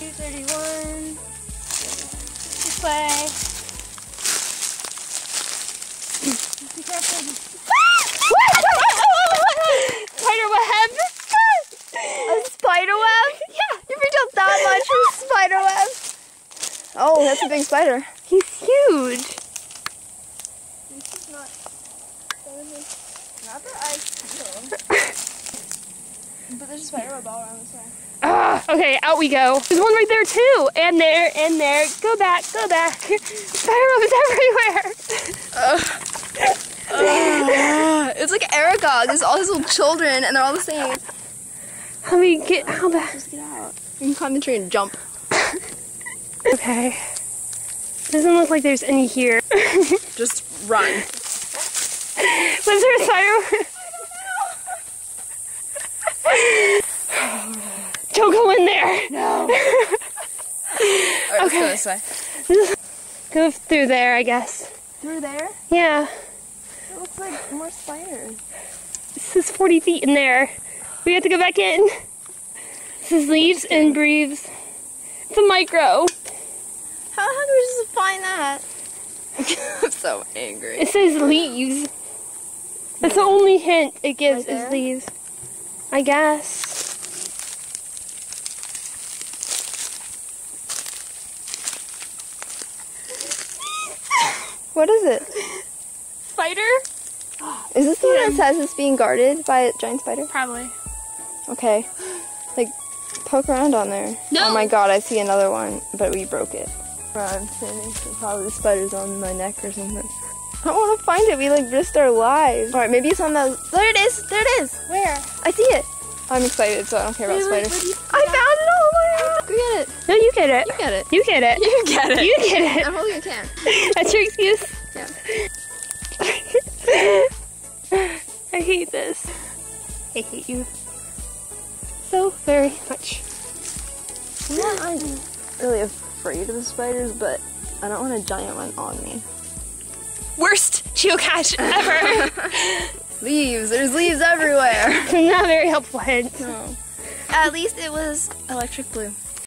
231. This way. Be careful. Spider web. A spider web? Yeah. You freaked out that much from spider web? Oh, that's a big spider. He's huge. This is not that I feel. But there's a spider web all around this way. Okay, out we go. There's one right there too. And there, and there. Go back, go back. Spider web is everywhere. It's like Aragog. There's all his little children and they're all the same. Let me get, how bad? Just get out. You can climb the tree and jump. Okay. Doesn't look like there's any here. Just run. Was there a spider? Don't go in there. No. Alright, let's go this way. Go through there, I guess. Through there? Yeah. It looks like more spiders. This is 40 feet in there. We have to go back in. This is leaves and breathes. It's a micro. How do we just find that? I'm so angry. It says leaves. That's the only hint it gives Right is there? leaves. I guess. What is it? Spider? Is this the one that says it's being guarded by a giant spider? Probably. Okay. Like, poke around on there. No. Oh my god, I see another one, but we broke it. I'm standing, so probably the spider's on my neck or something. I don't want to find it. We like risked our lives. Alright, maybe it's on the... There it is! There it is! Where? I see it! I'm excited, so I don't care about Wait, spiders. I found it! Oh my god! Go get it! No, you get it. You get it. You get it. You get it! You get it. I'm holding a can. That's your excuse? Yeah. I hate this. I hate you so very much. I'm really afraid of spiders, but I don't want a giant one on me. Worst geocache ever. Leaves! There's leaves everywhere! Not a very helpful hint. No. At least it was electric blue.